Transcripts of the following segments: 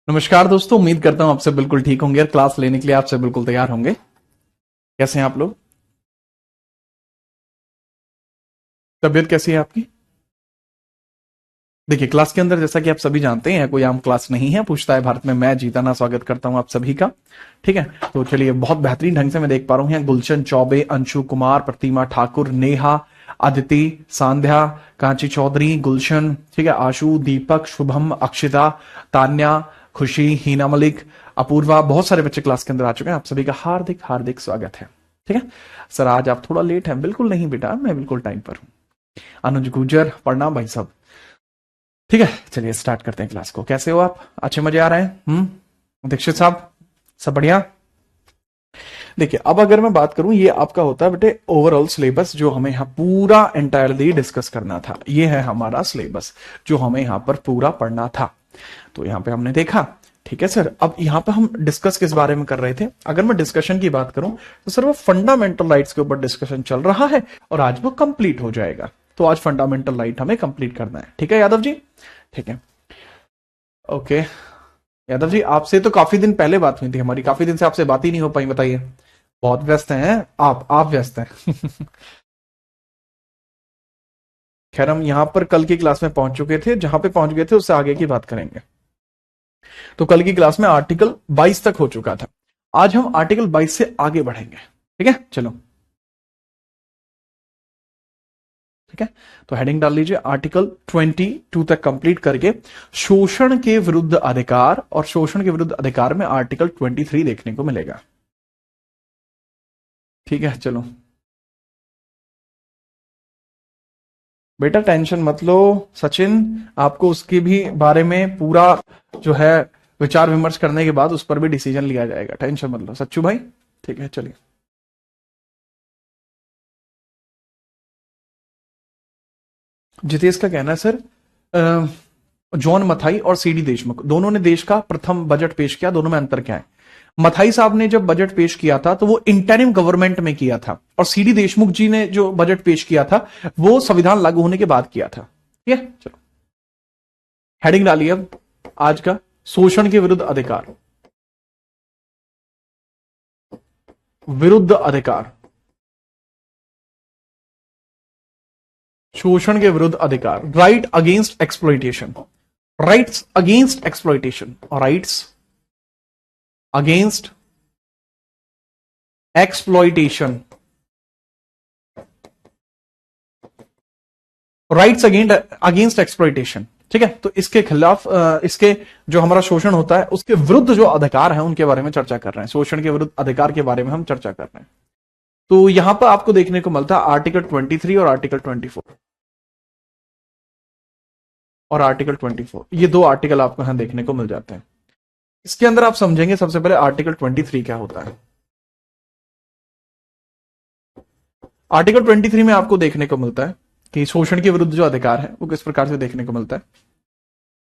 नमस्कार दोस्तों, उम्मीद करता हूं आपसे बिल्कुल ठीक होंगे और क्लास लेने के लिए आपसे बिल्कुल तैयार होंगे। कैसे हैं आप लोग? तबीयत कैसी है आपकी? देखिए, क्लास के अंदर जैसा कि आप सभी जानते हैं, कोई आम क्लास नहीं है। पूछता है भारत में मैं जीता ना स्वागत करता हूं आप सभी का। ठीक है, तो चलिए, बहुत बेहतरीन ढंग से मैं देख पा रहा हूं यहाँ गुलशन चौबे, अंशु कुमार, प्रतिमा ठाकुर, नेहा, अदिति, सांध्या, कांची चौधरी, गुलशन, ठीक है, आशु, दीपक, शुभम, अक्षिता, तान्या, खुशी, हीना मलिक, अपूर्वा, बहुत सारे बच्चे क्लास के अंदर आ चुके हैं। आप सभी का हार्दिक हार्दिक स्वागत है। ठीक है सर, आज आप थोड़ा लेट हैं। बिल्कुल नहीं बेटा, मैं बिल्कुल टाइम पर हूं। अनुज गुजर, प्रणाम भाई साहब। ठीक है, चलिए स्टार्ट करते हैं क्लास को। कैसे हो आप? अच्छे मजे आ रहे हैं? दीक्षित साहब, सब बढ़िया? देखिए, अब अगर मैं बात करूं, ये आपका होता है बेटे ओवरऑल सिलेबस, जो हमें यहाँ पूरा एंटायरली डिस्कस करना था। ये है हमारा सिलेबस जो हमें यहाँ पर पूरा पढ़ना था। तो यहाँ पे हमने देखा। ठीक है सर, अब यहाँ पे हम डिस्कस किस बारे में कर रहे थे? अगर मैं डिस्कशन की बात करूं तो सर वो फंडामेंटल राइट्स के ऊपर डिस्कशन चल रहा है और आज वो कंप्लीट हो जाएगा। तो आज फंडामेंटल राइट हमें कंप्लीट करना है। ठीक है यादव जी? ठीक है, ओके। यादव जी, आपसे तो काफी दिन पहले बात हुई थी हमारी, काफी दिन से आपसे बात ही नहीं हो पाई, बताइए। बहुत व्यस्त हैं आप व्यस्त हैं। खैर, हम यहां पर कल की क्लास में पहुंच चुके थे, जहां पे पहुंच गए थे उससे आगे की बात करेंगे। तो कल की क्लास में आर्टिकल 22 तक हो चुका था। आज हम आर्टिकल 22 से आगे बढ़ेंगे। ठीक है, चलो। ठीक है, तो हेडिंग डाल लीजिए, आर्टिकल 22 तक कंप्लीट करके शोषण के विरुद्ध अधिकार, और शोषण के विरुद्ध अधिकार में आर्टिकल 23 देखने को मिलेगा। ठीक है, चलो बेटा, टेंशन मत लो। सचिन, आपको उसके भी बारे में पूरा जो है विचार विमर्श करने के बाद उस पर भी डिसीजन लिया जाएगा। टेंशन मत लो सच्चू भाई। ठीक है, चलिए। जितेश का कहना है सर, जॉन मथाई और सीडी देशमुख दोनों ने देश का प्रथम बजट पेश किया। दोनों में अंतर क्या है? मथाई साहब ने जब बजट पेश किया था तो वो इंटरिम गवर्नमेंट में किया था, और सीडी देशमुख जी ने जो बजट पेश किया था वो संविधान लागू होने के बाद किया था। ठीक है, चलो हेडिंग डालिए अब आज का, शोषण के विरुद्ध अधिकार। विरुद्ध अधिकार, शोषण के विरुद्ध अधिकार, right against exploitation. Rights against exploitation, rights against exploitation, rights against exploitation. ठीक है, तो इसके खिलाफ, इसके जो हमारा शोषण होता है उसके विरुद्ध जो अधिकार है उनके बारे में चर्चा कर रहे हैं। शोषण के विरुद्ध अधिकार के बारे में हम चर्चा कर रहे हैं। तो यहां पर आपको देखने को मिलता है आर्टिकल 23 और आर्टिकल 24, और आर्टिकल 24, ये दो आर्टिकल आपको यहां देखने को मिल जाते हैं। इसके अंदर आप समझेंगे सबसे पहले आर्टिकल 23 क्या होता है। आर्टिकल 23 में आपको देखने को मिलता है कि शोषण के विरुद्ध जो अधिकार है वो किस प्रकार से देखने को मिलता है।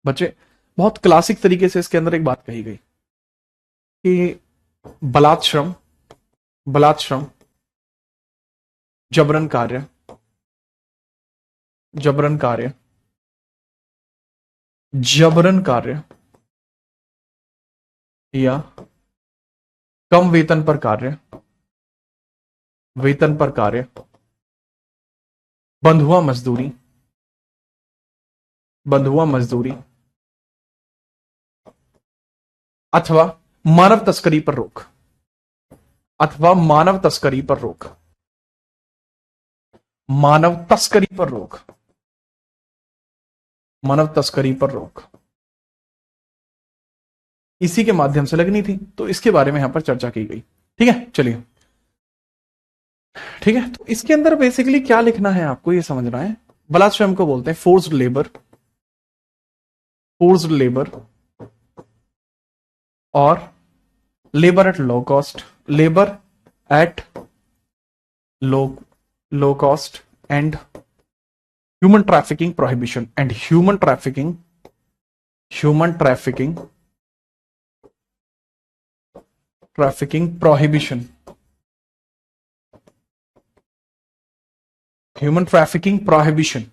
बच्चे, बहुत क्लासिक तरीके से इसके अंदर एक बात कही गई कि बलात् श्रम, बलात् श्रम, जबरन कार्य, जबरन कार्य, जबरन कार्य, या कम वेतन पर कार्य, वेतन पर कार्य, बंधुआ मजदूरी, बंधुआ मजदूरी, अथवा मानव तस्करी पर रोक, अथवा मानव तस्करी पर रोक, मानव तस्करी पर रोक, मानव तस्करी पर रोक, इसी के माध्यम से लगनी थी। तो इसके बारे में यहां पर चर्चा की गई। ठीक है, चलिए। ठीक है, तो इसके अंदर बेसिकली क्या लिखना है आपको ये समझना है। बलात् श्रम को बोलते हैं फोर्स्ड लेबर, फोर्स्ड लेबर, और labour at low cost, labour at low cost, and human trafficking prohibition, and human trafficking, human trafficking, trafficking prohibition, human trafficking prohibition,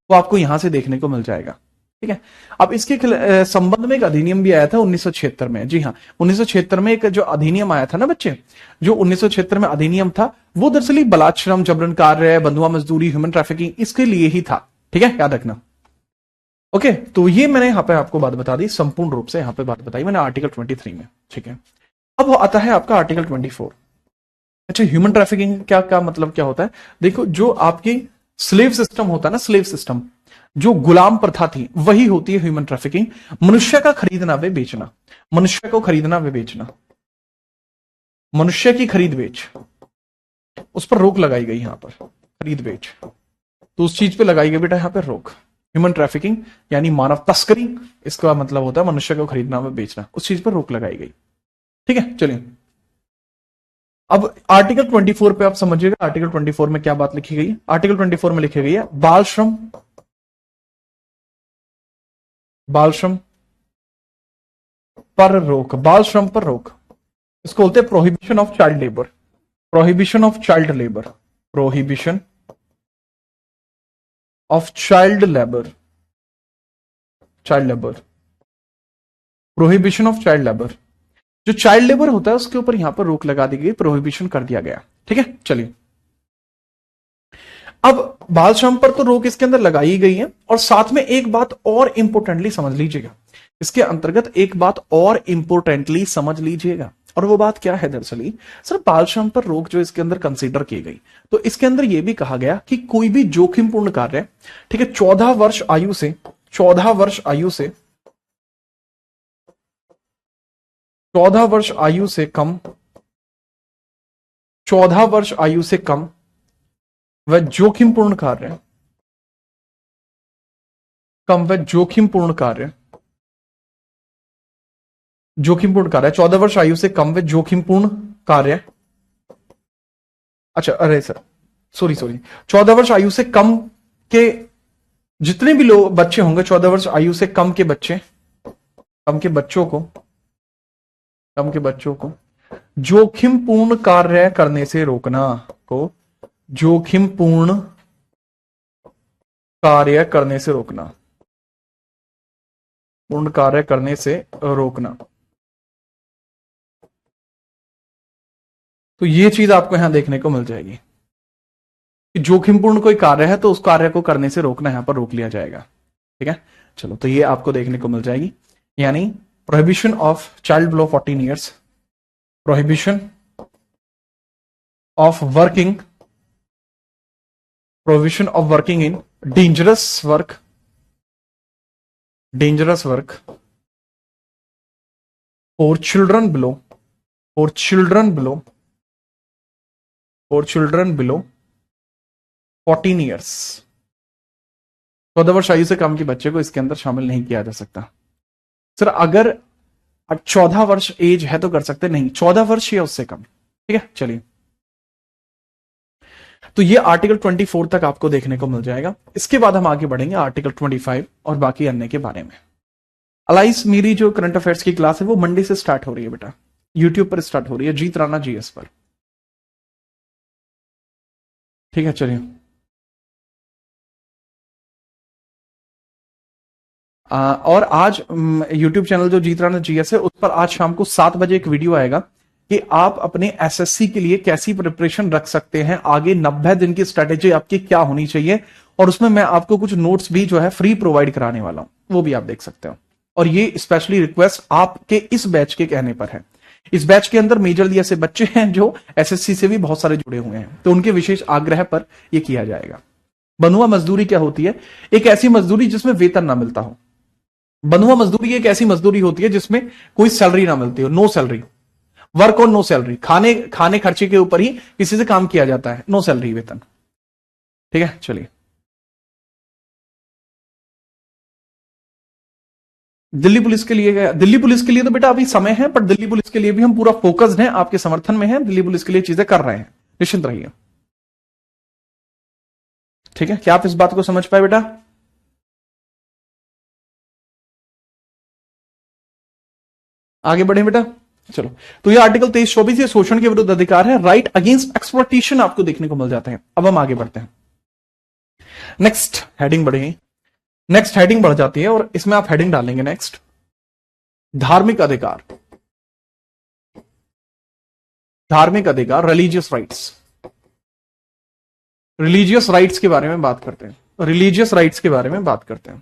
वो आपको यहां से देखने को मिल जाएगा। ठीक है। अब इसके संबंध में एक अधिनियम भी आया था 1976 में। जी हाँ, 1976 में एक जो अधिनियम आया था ना बच्चे, जो 1976 में अधिनियम था, वो दरअसल बलात्श्रम, जबरन कार्य, बंधुआ मजदूरी, ह्यूमन ट्रैफिकिंग, इसके लिए ही था। ठीक है, याद रखना। ओके, तो ये मैंने यहां पे आपको बात बता दी, संपूर्ण रूप से यहां पे बात बताई मैंने आर्टिकल 23 में। ठीक है, अब आता है आपका आर्टिकल 24। अच्छा, ह्यूमन ट्रैफिकिंग क्या क्या मतलब क्या होता है? देखो, जो आपकी स्लेव सिस्टम होता है ना, स्लेव सिस्टम, जो गुलाम प्रथा थी, वही होती है ह्यूमन ट्रैफिकिंग। मनुष्य का खरीदना व बेचना, मनुष्य को खरीदना व बेचना, मनुष्य की खरीद बेच, उस पर रोक लगाई गई यहां पर, खरीद बेच, तो उस चीज पे लगाई गई बेटा यहां पर रोक। ह्यूमन ट्रैफिकिंग यानी मानव तस्करी, इसका मतलब होता है मनुष्य को खरीदना व बेचना, उस चीज पर रोक लगाई गई। ठीक है, चलिए अब आर्टिकल 24 पे आप समझिएगा, आर्टिकल 24 में क्या बात लिखी गई है। आर्टिकल 24 में लिखी गई है बाल श्रम, बाल श्रम पर रोक, बाल श्रम पर रोक, इसको बोलते हैं prohibition of child labour, prohibition of child labour, prohibition of child labour, child labour, prohibition of child labour. जो चाइल्ड लेबर होता है उसके ऊपर यहां पर रोक लगा दी गई, प्रोहिबिशन कर दिया गया। ठीक है, चलिए अब बाल श्रम पर तो रोक इसके अंदर लगाई गई है, और साथ में एक बात और इंपोर्टेंटली समझ लीजिएगा, इसके अंतर्गत एक बात और इंपोर्टेंटली समझ लीजिएगा, और वो बात क्या है दरअसल सर, बाल श्रम पर रोक जो इसके अंदर कंसीडर की गई, तो इसके अंदर यह भी कहा गया कि कोई भी जोखिमपूर्ण कार्य, ठीक है, 14 वर्ष आयु से, 14 वर्ष आयु से, 14 वर्ष आयु से कम, 14 वर्ष आयु से कम वह जोखिमपूर्ण कार्य, कम वह जोखिमपूर्ण कार्य, जोखिमपूर्ण कार्य, 14 वर्ष आयु से कम वह जोखिमपूर्ण कार्य, अच्छा अरे सर सॉरी 14 वर्ष आयु से कम के जितने भी लोग बच्चे होंगे, 14 वर्ष आयु से कम के बच्चे, कम के बच्चों को, कम के बच्चों को जोखिमपूर्ण कार्य करने से रोकना, को जोखिमपूर्ण कार्य करने से रोकना, पूर्ण कार्य करने से रोकना। तो ये चीज आपको यहां देखने को मिल जाएगी कि जोखिमपूर्ण कोई कार्य है तो उस कार्य को करने से रोकना, यहां पर रोक लिया जाएगा। ठीक है, चलो तो ये आपको देखने को मिल जाएगी, यानी prohibition of child below 14 years, prohibition of working, prohibition of working in dangerous work, dangerous work for children below, for children below, for children below 14 years, 14 वर्ष आयु से कम के बच्चे को इसके अंदर शामिल नहीं किया जा सकता। सर अगर 14 वर्ष एज है तो कर सकते, नहीं 14 वर्ष या उससे कम। ठीक है, चलिए तो ये आर्टिकल 24 तक आपको देखने को मिल जाएगा। इसके बाद हम आगे बढ़ेंगे आर्टिकल 25 और बाकी अन्य के बारे में। अलाइस, मेरी जो करंट अफेयर्स की क्लास है वो मंडे से स्टार्ट हो रही है बेटा, यूट्यूब पर स्टार्ट हो रही है, जीत राणा जीएस पर। ठीक है, चलिए और आज यूट्यूब चैनल जो जीत राणा जीएस है उस पर आज शाम को 7 बजे एक वीडियो आएगा कि आप अपने एसएससी के लिए कैसी प्रिपरेशन रख सकते हैं, आगे 90 दिन की स्ट्रेटेजी आपकी क्या होनी चाहिए, और उसमें मैं आपको कुछ नोट्स भी जो है फ्री प्रोवाइड कराने वाला हूं, वो भी आप देख सकते हो। और ये स्पेशली रिक्वेस्ट आपके इस बैच के कहने पर है। इस बैच के अंदर मेजरली ऐसे बच्चे हैं जो एसएससी से भी बहुत सारे जुड़े हुए हैं, तो उनके विशेष आग्रह पर यह किया जाएगा। बंधुआ मजदूरी क्या होती है? एक ऐसी मजदूरी जिसमें वेतन ना मिलता हो। बंधुआ मजदूरी एक ऐसी मजदूरी होती है जिसमें कोई सैलरी ना मिलती हो, नो सैलरी, वर्क और नो सैलरी, खाने खर्चे के ऊपर ही किसी से काम किया जाता है, नो सैलरी वेतन। ठीक है, चलिए दिल्ली पुलिस के लिए गया, दिल्ली पुलिस के लिए तो बेटा अभी समय है, पर दिल्ली पुलिस के लिए भी हम पूरा फोकस्ड हैं, आपके समर्थन में हैं, दिल्ली पुलिस के लिए चीजें कर रहे हैं, निश्चिंत रहिए। ठीक है, क्या आप इस बात को समझ पाए बेटा? आगे बढ़े बेटा, चलो तो ये आर्टिकल 23-24 ये शोषण के विरुद्ध अधिकार है, राइट अगेंस्ट एक्सप्लॉइटेशन आपको देखने को मिल जाते हैं। अब हम आगे बढ़ते हैं, नेक्स्ट हेडिंग बढ़ेगी नेक्स्ट हेडिंग बढ़ जाती है और इसमें आप हेडिंग डालेंगे नेक्स्ट धार्मिक अधिकार। धार्मिक अधिकार, रिलीजियस राइट्स। रिलीजियस राइट्स के बारे में बात करते हैं। रिलीजियस राइट्स के बारे में बात करते हैं।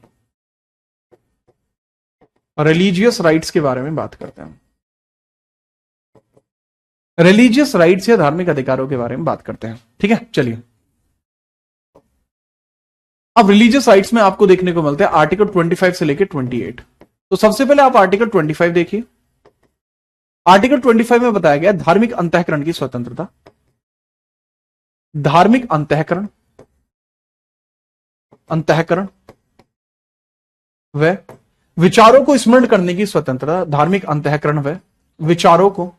रिलीजियस राइट्स के बारे में बात करते हैं। रिलीजियस राइट्स या धार्मिक अधिकारों के बारे में बात करते हैं। ठीक है, चलिए। अब रिलीजियस राइट्स में आपको देखने को मिलते हैं आर्टिकल 25 से लेकर 28। तो सबसे पहले आप आर्टिकल 25 देखिए। आर्टिकल 25 में बताया गया धार्मिक अंतःकरण की स्वतंत्रता। धार्मिक अंतःकरण, अंतःकरण व विचारों को स्मरण करने की स्वतंत्रता। धार्मिक अंतःकरण व विचारों को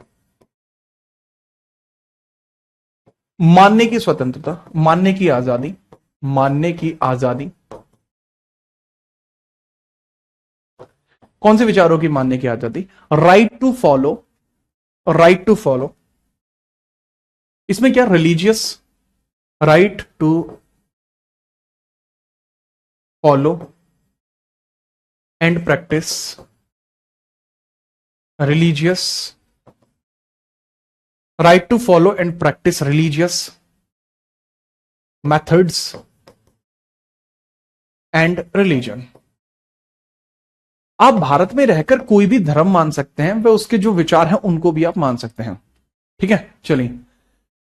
मानने की स्वतंत्रता, मानने की आजादी, मानने की आजादी। कौन से विचारों की मानने की आजादी? Right to follow, right to follow. इसमें क्या? Religious right to follow and practice religious, right to follow and practice religious methods and religion. आप भारत में रहकर कोई भी धर्म मान सकते हैं, वह उसके जो विचार हैं उनको भी आप मान सकते हैं। ठीक है, चलिए।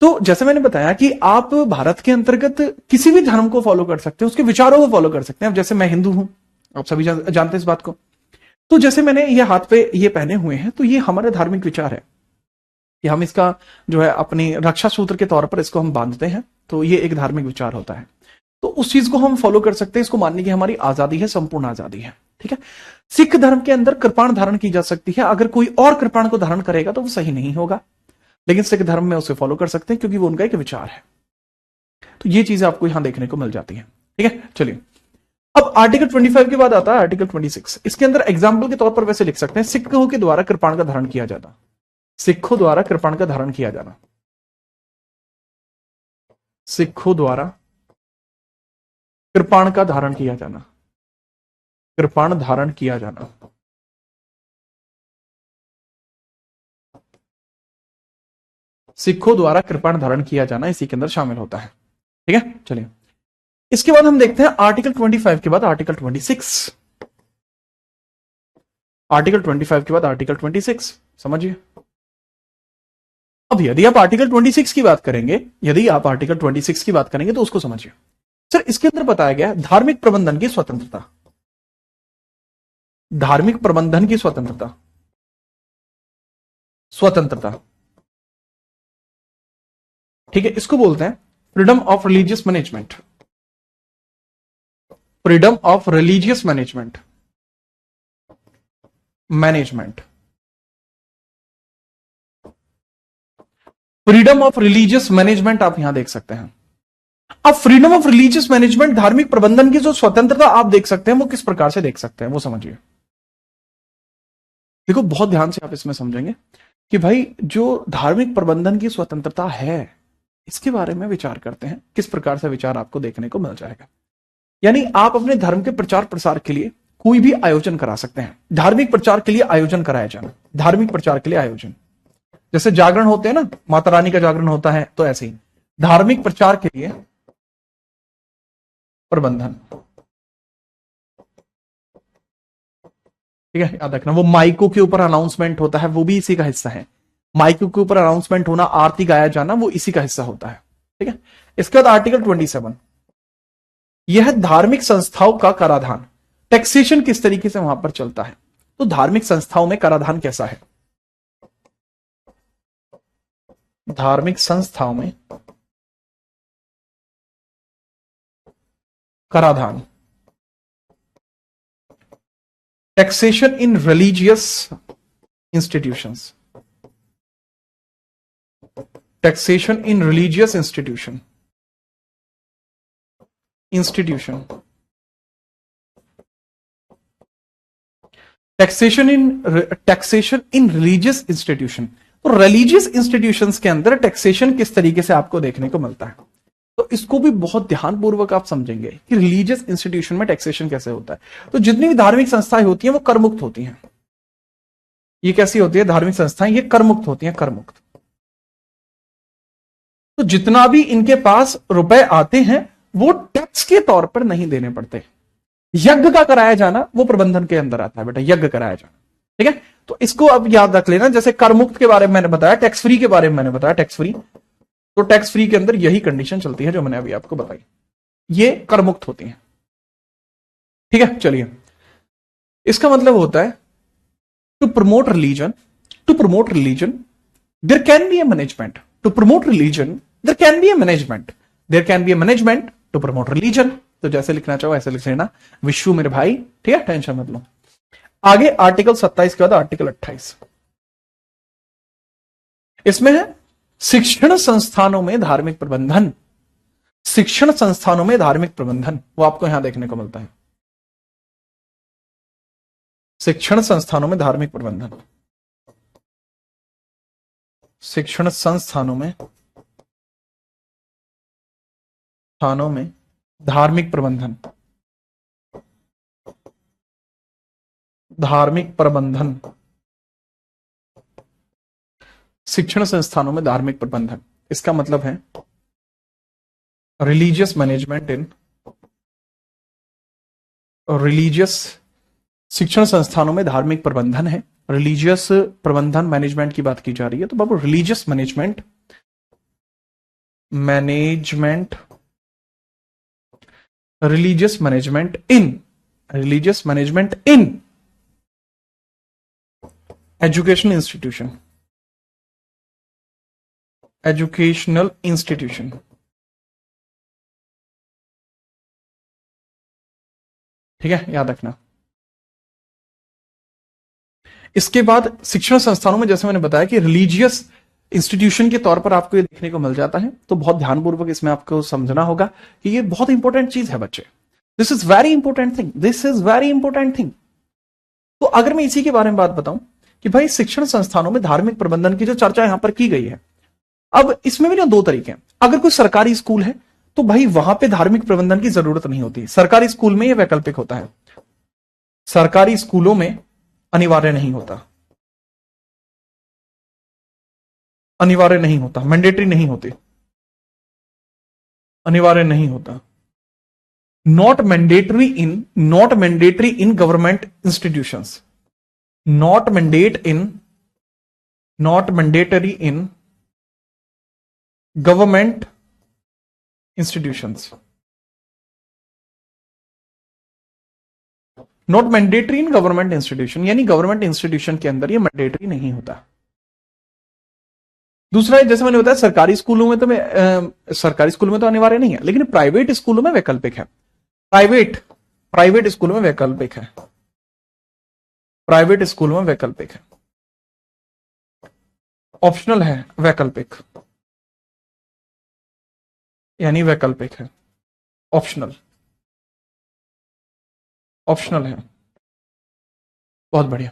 तो जैसे मैंने बताया कि आप भारत के अंतर्गत किसी भी धर्म को फॉलो कर सकते हैं, उसके विचारों को फॉलो कर सकते हैं। अब जैसे मैं हिंदू हूं, आप सभी जानते हैं इस बात को। तो जैसे मैंने ये हाथ पे ये पहने हुए हैं, तो ये हमारे धार्मिक विचार है कि हम इसका जो है अपनी रक्षा सूत्र के तौर पर इसको हम बांधते हैं, तो ये एक धार्मिक विचार होता है। तो उस चीज को हम फॉलो कर सकते हैं, इसको मानने की हमारी आजादी है, संपूर्ण आजादी है। ठीक है। सिख धर्म के अंदर कृपाण धारण की जा सकती है। अगर कोई और कृपाण को धारण करेगा तो वो सही नहीं होगा, लेकिन सिख धर्म में उसे फॉलो कर सकते हैं क्योंकि वो उनका एक विचार है। तो ये चीजें आपको यहां देखने को मिल जाती है। ठीक है, चलिए। अब आर्टिकल 25 के बाद आता है आर्टिकल 26। इसके अंदर एग्जाम्पल के तौर पर वैसे लिख सकते हैं सिखों के द्वारा कृपाण का धारण किया जाता। सिखों द्वारा कृपाण का धारण किया जाना। सिखों द्वारा कृपाण का धारण किया जाना। कृपाण धारण किया जाना। सिखों द्वारा कृपाण धारण किया जाना इसी के अंदर शामिल होता है। ठीक है, चलिए। इसके बाद हम देखते हैं आर्टिकल 25 के बाद आर्टिकल 26। आर्टिकल 25 के बाद आर्टिकल 26 समझिए। अब यदि आप आर्टिकल 26 की बात करेंगे, यदि आप आर्टिकल 26 की बात करेंगे तो उसको समझिए। सर, इसके अंदर बताया गया धार्मिक प्रबंधन की स्वतंत्रता। धार्मिक प्रबंधन की स्वतंत्रता, स्वतंत्रता। ठीक है, इसको बोलते हैं freedom of religious management. Freedom of religious management, management. Freedom of religious management आप यहां देख सकते हैं। अब फ्रीडम ऑफ रिलीजियस मैनेजमेंट, धार्मिक प्रबंधन की जो स्वतंत्रता आप देख सकते हैं, वो किस प्रकार से देख सकते हैं वो समझिए। देखो, बहुत ध्यान से आप इसमें समझेंगे कि भाई जो धार्मिक प्रबंधन की स्वतंत्रता है, इसके बारे में विचार करते हैं। किस प्रकार से विचार आपको देखने को मिल जाएगा। यानी आप अपने धर्म के प्रचार प्रसार के लिए कोई भी आयोजन करा सकते हैं। धार्मिक प्रचार के लिए आयोजन कराया जाना, धार्मिक प्रचार के लिए आयोजन। जैसे जागरण होते हैं ना, माता रानी का जागरण होता है, तो ऐसे ही धार्मिक प्रचार के लिए प्रबंधन। ठीक है, याद रखना। वो माइकों के ऊपर अनाउंसमेंट होता है, वो भी इसी का हिस्सा है। माइकों के ऊपर अनाउंसमेंट होना, आरती गाया जाना, वो इसी का हिस्सा होता है। ठीक है। इसके बाद आर्टिकल 27, यह धार्मिक संस्थाओं का कराधान। टैक्सेशन किस तरीके से वहां पर चलता है, तो धार्मिक संस्थाओं में कराधान कैसा है। धार्मिक संस्थाओं में कराधान। Taxation in religious institutions. Taxation in religious institution, institution. Taxation in religious institution. तो रिलीजियस इंस्टीट्यूशंस के अंदर टैक्सेशन किस तरीके से आपको देखने को मिलता है। तो इसको भी बहुत ध्यानपूर्वक आप समझेंगे कि रिलीजियस इंस्टीट्यूशन में टैक्सेशन कैसे होता है। तो जितनी भी धार्मिक संस्थाएं होती हैं वो कर मुक्त होती हैं। ये कैसी होती है धार्मिक संस्थाएं? ये कर मुक्त होती हैं, कर मुक्त। तो जितना भी इनके पास रुपए आते हैं वो टैक्स के तौर पर नहीं देने पड़ते। यज्ञ का कराया जाना वो प्रबंधन के अंदर आता है बेटा, यज्ञ कराया जाना, ठीक है। तो इसको अब याद रख लेना। जैसे कर मुक्त के बारे में मैंने बताया, टैक्स फ्री के बारे में मैंने बताया, टैक्स फ्री, तो टैक्स फ्री के अंदर यही कंडीशन चलती है जो मैंने अभी आपको बताई, ये कर मुक्त होती है, ठीक है। चलिए, इसका मतलब होता है to promote religion, to promote religion there can be a management, to promote religion there can be a management, there can be a management to promote religion. तो जैसे लिखना चाहो ऐसे लिख लेना, विश्व मेरे भाई, ठीक है, टेंशन मत लो। आगे आर्टिकल 27 के बाद आर्टिकल 28, इसमें है शिक्षण संस्थानों में धार्मिक प्रबंधन। शिक्षण संस्थानों में धार्मिक प्रबंधन वो आपको यहां देखने को मिलता है, शिक्षण संस्थानों में धार्मिक प्रबंधन, शिक्षण संस्थानों में धार्मिक प्रबंधन, धार्मिक प्रबंधन, शिक्षण संस्थानों में धार्मिक प्रबंधन। इसका मतलब है रिलीजियस मैनेजमेंट इन, रिलीजियस, शिक्षण संस्थानों में धार्मिक प्रबंधन है, रिलीजियस प्रबंधन मैनेजमेंट की बात की जा रही है। तो बाबू religious management, management, religious management in, religious management in educational institution, educational institution, ठीक है, याद रखना। इसके बाद शिक्षण संस्थानों में जैसे मैंने बताया कि रिलीजियस इंस्टीट्यूशन के तौर पर आपको ये देखने को मिल जाता है। तो बहुत ध्यानपूर्वक इसमें आपको समझना होगा कि ये बहुत इंपॉर्टेंट चीज है बच्चे, this is very important thing, this is very important thing. तो अगर मैं इसी के बारे में बात बताऊं कि भाई शिक्षण संस्थानों में धार्मिक प्रबंधन की जो चर्चा यहां पर की गई है, अब इसमें भी ना दो तरीके हैं। अगर कोई सरकारी स्कूल है तो भाई वहां पे धार्मिक प्रबंधन की जरूरत नहीं होती, सरकारी स्कूल में यह वैकल्पिक होता है, सरकारी स्कूलों में अनिवार्य नहीं होता, अनिवार्य नहीं होता, मैंडेटरी नहीं होती, अनिवार्य नहीं होता, not mandatory in, not mandatory in government institutions, not mandate in, not mandatory in government institutions, not mandatory in government institution, यानी गवर्नमेंट इंस्टीट्यूशन के अंदर ये मैंडेटरी नहीं होता। दूसरा है, जैसे मैंने बताया सरकारी स्कूलों में तो सरकारी स्कूलों में तो अनिवार्य नहीं है, लेकिन प्राइवेट स्कूलों में वैकल्पिक है, प्राइवेट स्कूलों में वैकल्पिक है, प्राइवेट स्कूलों में वैकल्पिक है, ऑप्शनल है, वैकल्पिक यानी वैकल्पिक है, ऑप्शनल, ऑप्शनल है, बहुत बढ़िया,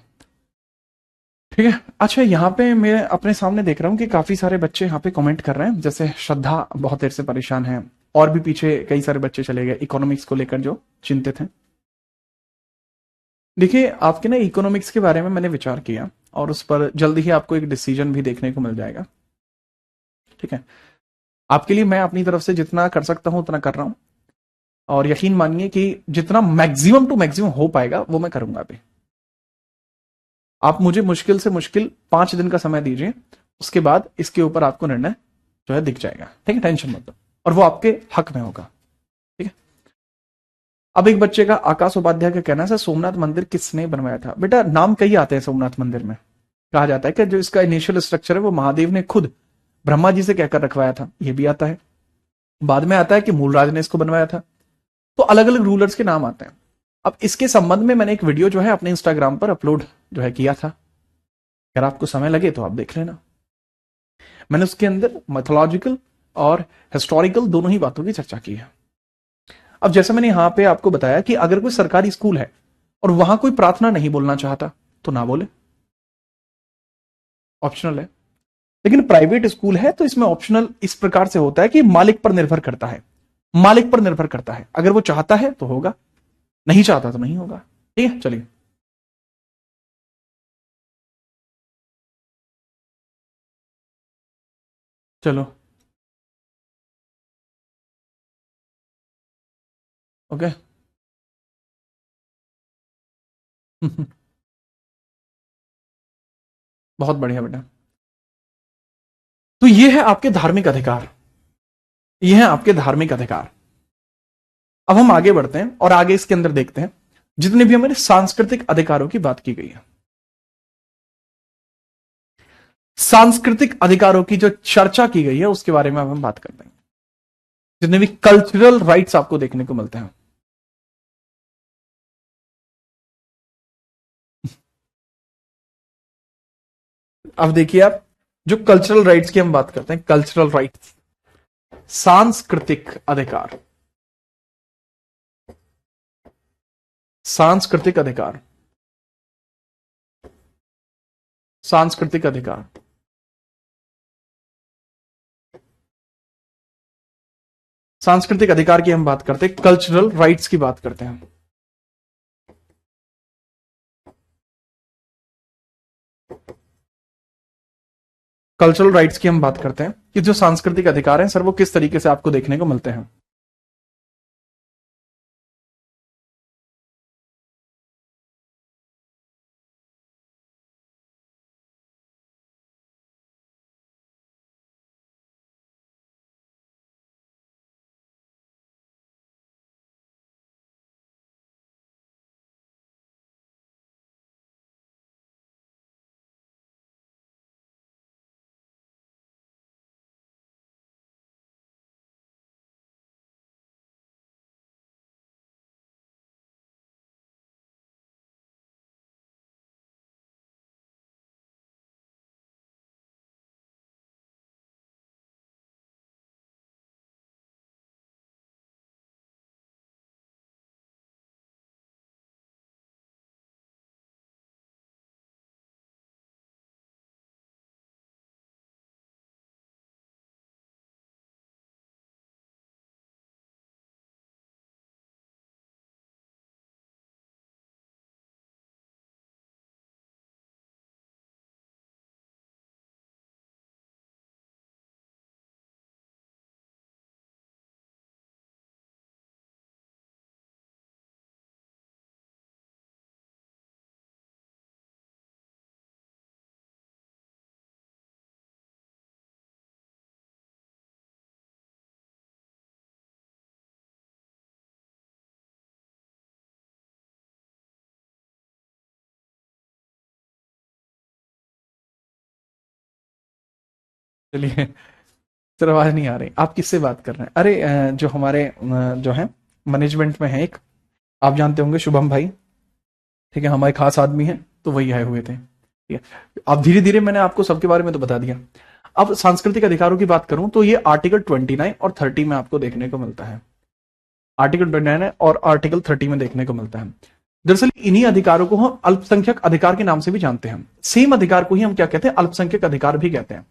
ठीक है। अच्छा, यहां पे मैं अपने सामने देख रहा हूं कि काफी सारे बच्चे यहाँ पे कमेंट कर रहे हैं। जैसे श्रद्धा बहुत देर से परेशान है, और भी पीछे कई सारे बच्चे चले गए इकोनॉमिक्स को लेकर जो चिंतित हैं। देखिए, आपके ना इकोनॉमिक्स के बारे में मैंने विचार किया और उस पर जल्दी ही आपको एक डिसीजन भी देखने को मिल जाएगा, ठीक है। आपके लिए मैं अपनी तरफ से जितना कर सकता हूं उतना कर रहा हूं, और यकीन मानिए कि जितना मैक्सिमम टू मैक्सिमम हो पाएगा वो मैं करूंगा। अभी आप मुझे मुश्किल से मुश्किल 5 दिन का समय दीजिए, उसके बाद इसके ऊपर आपको निर्णय जो है दिख जाएगा, ठीक है, टेंशन मत लो, और वो आपके हक में होगा, ठीक है। अब एक बच्चे का आकाश उपाध्याय का कहना है, सोमनाथ मंदिर किसने बनवाया था? बेटा, नाम कई आते हैं सोमनाथ मंदिर में। कहा जाता है कि जो इसका इनिशियल स्ट्रक्चर है वो महादेव ने खुद ब्रह्मा जी से कहकर रखवाया था, ये भी आता है। बाद में आता है कि मूलराज ने इसको बनवाया था। तो अलग अलग रूलर्स के नाम आते हैं। अब इसके संबंध में मैंने एक वीडियो जो है अपने इंस्टाग्राम पर अपलोड जो है किया था, अगर आपको समय लगे तो आप देख लेना। मैंने उसके अंदर मैथोलॉजिकल और हिस्टोरिकल दोनों ही बातों की चर्चा की है। अब जैसे मैंने यहां पे आपको बताया कि अगर कोई सरकारी स्कूल है और वहां कोई प्रार्थना नहीं बोलना चाहता तो ना बोले, ऑप्शनल है। लेकिन प्राइवेट स्कूल है तो इसमें ऑप्शनल इस प्रकार से होता है कि मालिक पर निर्भर करता है, मालिक पर निर्भर करता है, अगर वो चाहता है तो होगा, नहीं चाहता तो नहीं होगा। ठीक है, चलिए। चलो, ओके। बहुत बढ़िया बेटा। तो ये है आपके धार्मिक अधिकार, ये है आपके धार्मिक अधिकार। अब हम आगे बढ़ते हैं और आगे इसके अंदर देखते हैं जितने भी हमारे सांस्कृतिक अधिकारों की बात की गई है। सांस्कृतिक अधिकारों की जो चर्चा की गई है उसके बारे में अब हम बात करते हैं। जितने भी कल्चरल राइट्स आपको देखने को मिलते हैं, अब देखिए आप, जो कल्चरल राइट्स की हम बात करते हैं, कल्चरल राइट्स, सांस्कृतिक अधिकार, सांस्कृतिक अधिकार, सांस्कृतिक अधिकार, सांस्कृतिक अधिकार की हम बात करते हैं, कल्चरल राइट्स की बात करते हैं। कल्चरल राइट्स की हम बात करते हैं कि जो सांस्कृतिक अधिकार हैं सर वो किस तरीके से आपको देखने को मिलते हैं। चलिए, सर आवाज नहीं आ रही, आप किससे बात कर रहे हैं? अरे जो हमारे जो है मैनेजमेंट में है एक, आप जानते होंगे, शुभम भाई, ठीक है, हमारे खास आदमी हैं, तो वही आए हुए थे। ठीक है, अब धीरे धीरे मैंने आपको सबके बारे में तो बता दिया। अब सांस्कृतिक अधिकारों की बात करूं तो ये आर्टिकल 29 और 30 में आपको देखने को मिलता है, आर्टिकल 29 और आर्टिकल 30 में देखने को मिलता है। दरअसल इन्हीं अधिकारों को हम अल्पसंख्यक अधिकार के नाम से भी जानते हैं। सेम अधिकार को ही हम क्या कहते हैं? अल्पसंख्यक अधिकार भी कहते हैं।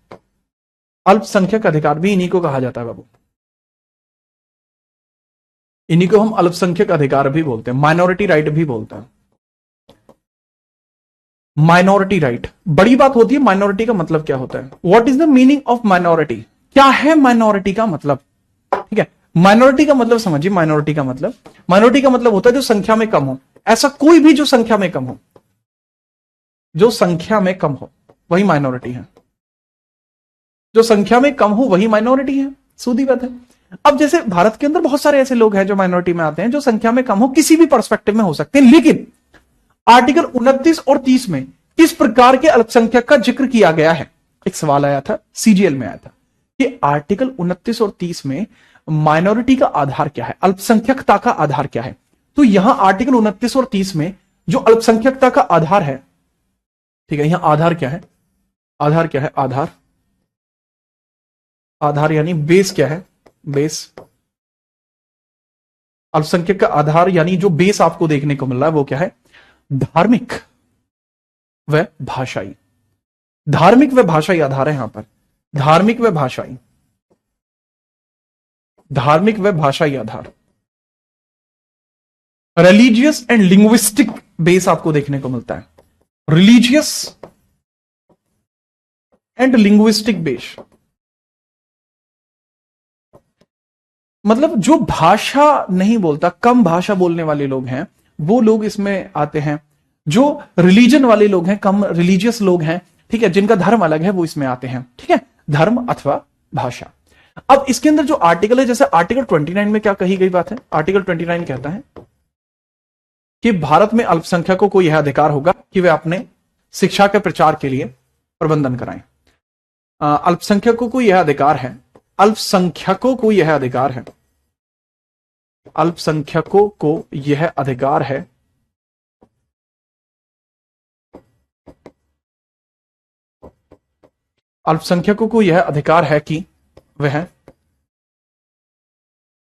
अल्पसंख्यक अधिकार भी इन्हीं को कहा जाता है बाबू, इन्हीं को हम अल्पसंख्यक अधिकार भी बोलते हैं, माइनॉरिटी राइट भी बोलते हैं। माइनॉरिटी राइट, बड़ी बात होती है माइनॉरिटी का मतलब क्या होता है, what is the meaning of minority, क्या है माइनॉरिटी का मतलब। ठीक है, माइनॉरिटी का मतलब समझिए, माइनॉरिटी का मतलब होता है जो संख्या में कम हो, ऐसा कोई भी जो संख्या में कम हो, जो संख्या में कम हो वही माइनॉरिटी है, जो संख्या में कम हो वही माइनॉरिटी है, सीधी बात है। अब जैसे भारत के अंदर बहुत सारे ऐसे लोग हैं जो माइनॉरिटी में आते हैं, जो संख्या में कम हो, किसी भी पर्सपेक्टिव में हो सकते हैं, लेकिन आर्टिकल 29 और 30 में किस प्रकार के अल्पसंख्यक का जिक्र किया गया है, एक सवाल आया था, सीजीएल में आया था कि आर्टिकल 29 और 30 में माइनॉरिटी का आधार क्या है, अल्पसंख्यकता का आधार क्या है। तो यहां आर्टिकल 29 और 30 में जो अल्पसंख्यकता का आधार है, ठीक है, यहां आधार क्या है, आधार क्या है, आधार, आधार यानी बेस क्या है, बेस, अल्पसंख्यक का आधार यानी जो बेस आपको देखने को मिल रहा है वो क्या है, धार्मिक व भाषाई, धार्मिक व भाषाई आधार है यहां पर। धार्मिक व भाषाई, धार्मिक व भाषाई आधार। रिलीजियस एंड लिंग्विस्टिक बेस आपको देखने को मिलता है, रिलीजियस एंड लिंग्विस्टिक बेस, मतलब जो भाषा नहीं बोलता, कम भाषा बोलने वाले लोग हैं वो लोग इसमें आते हैं। जो रिलीजन वाले लोग हैं, कम रिलीजियस लोग हैं, ठीक है, जिनका धर्म अलग है, वो इसमें आते हैं। ठीक है, धर्म अथवा भाषा। अब इसके अंदर जो आर्टिकल है, जैसे आर्टिकल 29 में क्या कही गई बात है, आर्टिकल 29 कहता है कि भारत में अल्पसंख्यकों को यह अधिकार होगा कि वे अपने शिक्षा के प्रचार के लिए प्रबंधन कराएं। अल्पसंख्यकों को यह अधिकार है, अल्पसंख्यकों को यह अधिकार है, अल्पसंख्यकों को यह अधिकार है अल्पसंख्यकों को यह अधिकार है कि वह